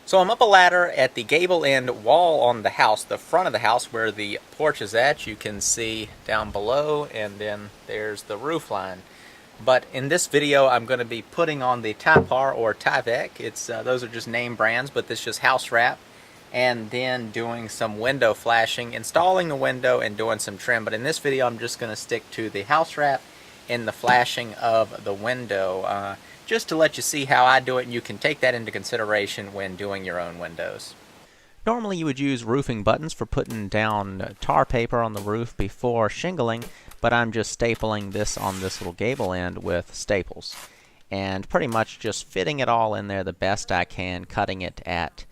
So I'm up a ladder at the gable end wall on the house, the front of the house where the porch is at. You can see down below, and then there's the roof line. But in this video, I'm going to be putting on the Typar or Tyvek. Those are just name brands, but this is just house wrap. And then doing some window flashing, installing the window, and doing some trim. But in this video, I'm just going to stick to the house wrap and the flashing of the window, just to let you see how I do it, and you can take that into consideration when doing your own windows. Normally you would use roofing buttons for putting down tar paper on the roof before shingling, but I'm just stapling this on this little gable end with staples. And pretty much just fitting it all in there the best I can, cutting it at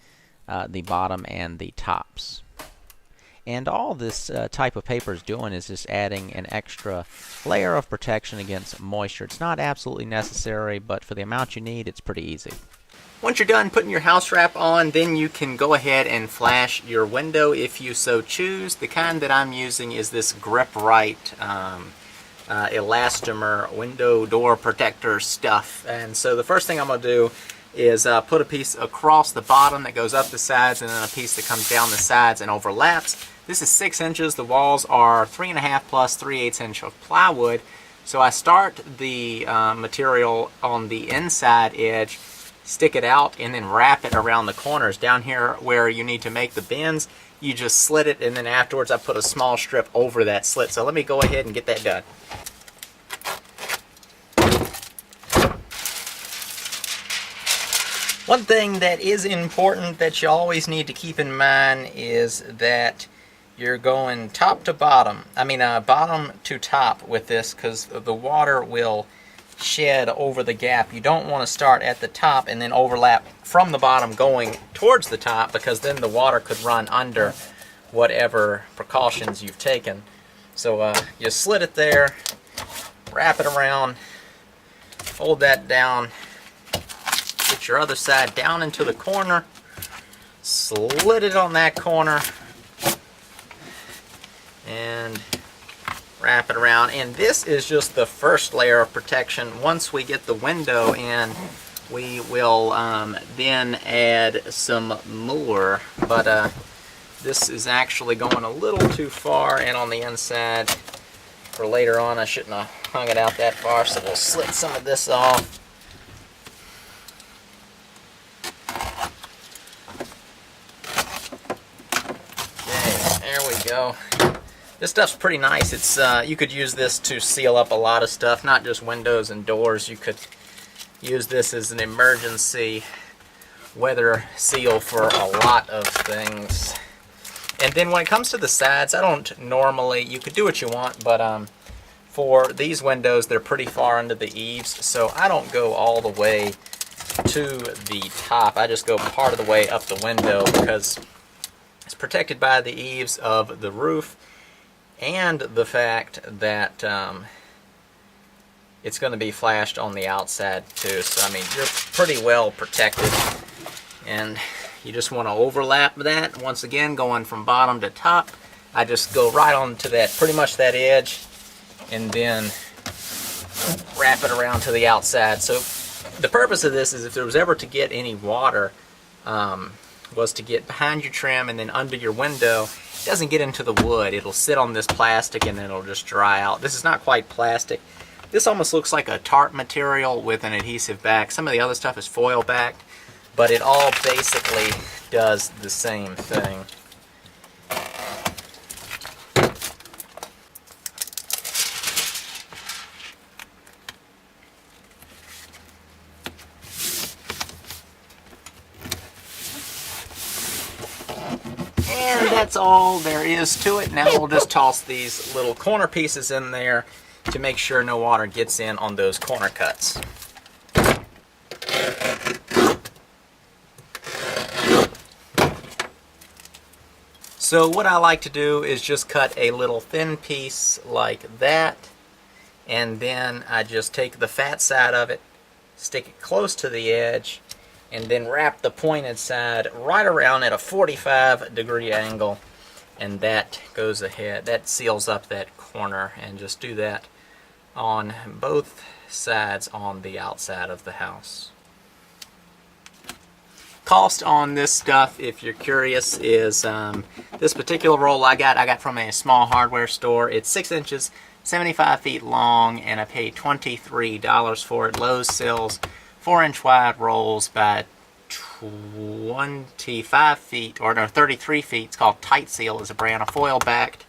the bottom and the tops. And all this type of paper is doing is just adding an extra layer of protection against moisture. It's not absolutely necessary, but for the amount you need, it's pretty easy. Once you're done putting your house wrap on, then you can go ahead and flash your window if you so choose. The kind that I'm using is this Grip Right elastomer window door protector stuff. And so the first thing I'm going to do is put a piece across the bottom that goes up the sides, and then a piece that comes down the sides and overlaps. This is 6 inches. The walls are 3.5 plus 3/8 inch of plywood. So I start the material on the inside edge, stick it out, and then wrap it around the corners. Down here where you need to make the bends, you just slit it, and then afterwards I put a small strip over that slit. So let me go ahead and get that done. One thing that is important that you always need to keep in mind is that you're going top to bottom. Bottom to top with this, because the water will shed over the gap. You don't want to start at the top and then overlap from the bottom going towards the top, because then the water could run under whatever precautions you've taken. So you slit it there, wrap it around, fold that down, get your other side down into the corner, slit it on that corner, and wrap it around. And this is just the first layer of protection. Once we get the window in, we will then add some more. But this is actually going a little too far, and on the inside for later on I shouldn't have hung it out that far, so we'll slit some of this off. Okay, there we go. This stuff's pretty nice. It's you could use this to seal up a lot of stuff, not just windows and doors. You could use this as an emergency weather seal for a lot of things. And then when it comes to the sides, I don't normally, you could do what you want, but for these windows, they're pretty far into the eaves, so I don't go all the way to the top. I just go part of the way up the window, because it's protected by the eaves of the roof, and the fact that it's going to be flashed on the outside too. So you're pretty well protected, and you just want to overlap that. Once again, going from bottom to top, I just go right onto that, pretty much that edge, and then wrap it around to the outside. So the purpose of this is, if there was ever to get any water, was to get behind your trim and then under your window. It doesn't get into the wood. It'll sit on this plastic and then it'll just dry out. This is not quite plastic. This almost looks like a tarp material with an adhesive back. Some of the other stuff is foil backed, but it all basically does the same thing. And that's all there is to it. Now we'll just toss these little corner pieces in there to make sure no water gets in on those corner cuts. So what I like to do is just cut a little thin piece like that, and then I just take the fat side of it, stick it close to the edge, and then wrap the pointed side right around at a 45-degree angle, and that goes ahead, that seals up that corner. And just do that on both sides on the outside of the house. Cost on this stuff, if you're curious, is this particular roll I got from a small hardware store. It's 6 inches, 75 feet long, and I paid $23 for it. Lowe's sells 4-inch wide rolls by 25 feet, or no, 33 feet. It's called Tight Seal is a brand, a foil backed,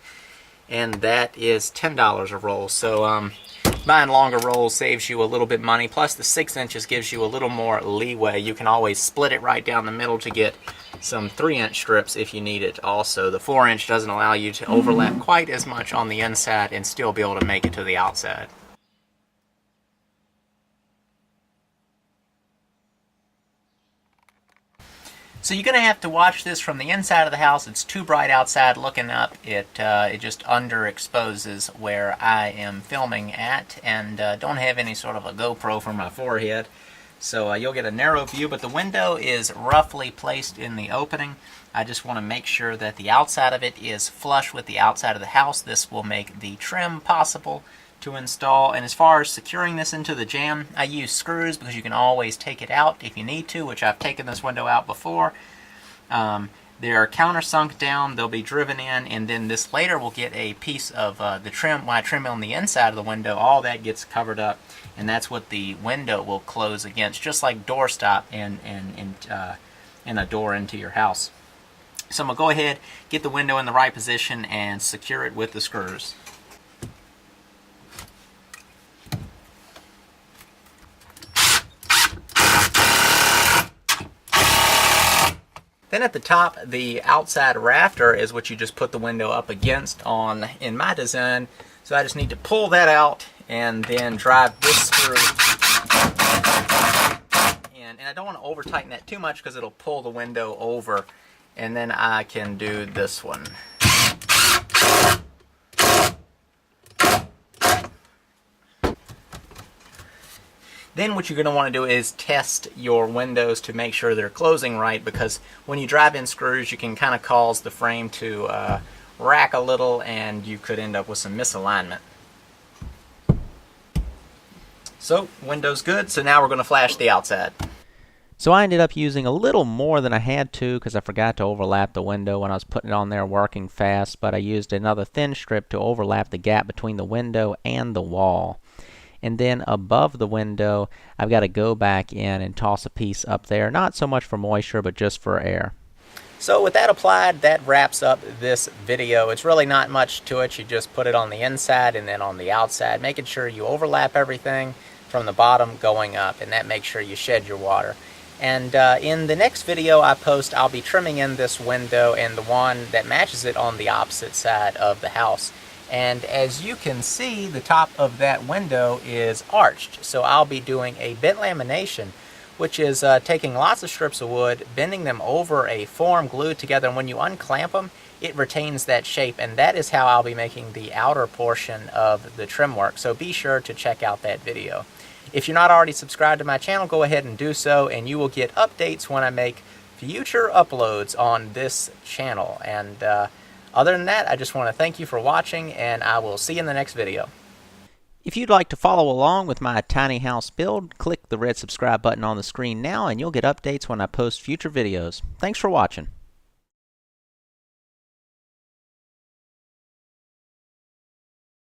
and that is $10 a roll. So buying longer rolls saves you a little bit money, plus the 6 inches gives you a little more leeway. You can always split it right down the middle to get some 3-inch strips if you need it. Also, the 4-inch doesn't allow you to overlap quite as much on the inside and still be able to make it to the outside. So you're going to have to watch this from the inside of the house. It's too bright outside looking up. It just underexposes where I am filming at, and don't have any sort of a GoPro for my forehead. So you'll get a narrow view, but the window is roughly placed in the opening. I just want to make sure that the outside of it is flush with the outside of the house. This will make the trim possible to install. And as far as securing this into the jamb, I use screws because you can always take it out if you need to, which I've taken this window out before. They're countersunk down, they'll be driven in, and then this later will get a piece of the trim. When I trim on the inside of the window, all that gets covered up, and that's what the window will close against, just like doorstop and a door into your house. So I'm going to go ahead, get the window in the right position, and secure it with the screws. Then at the top, the outside rafter is what you just put the window up against in my design. So I just need to pull that out and then drive this screw in. And I don't want to over tighten that too much because it'll pull the window over. And then I can do this one. Then what you're going to want to do is test your windows to make sure they're closing right, because when you drive in screws, you can kind of cause the frame to rack a little, and you could end up with some misalignment. So, window's good, so now we're going to flash the outside. So I ended up using a little more than I had to because I forgot to overlap the window when I was putting it on there working fast, but I used another thin strip to overlap the gap between the window and the wall. And then above the window, I've got to go back in and toss a piece up there, not so much for moisture, but just for air. So with that applied, that wraps up this video. It's really not much to it. You just put it on the inside and then on the outside, making sure you overlap everything from the bottom going up, and that makes sure you shed your water. And in the next video I post, I'll be trimming in this window and the one that matches it on the opposite side of the house. And as you can see, the top of that window is arched. So I'll be doing a bent lamination, which is taking lots of strips of wood, bending them over a form glued together, and when you unclamp them, it retains that shape, and that is how I'll be making the outer portion of the trim work. So be sure to check out that video. If you're not already subscribed to my channel, go ahead and do so, and you will get updates when I make future uploads on this channel. And other than that, I just want to thank you for watching, and I will see you in the next video. If you'd like to follow along with my tiny house build, click the red subscribe button on the screen now, and you'll get updates when I post future videos. Thanks for watching.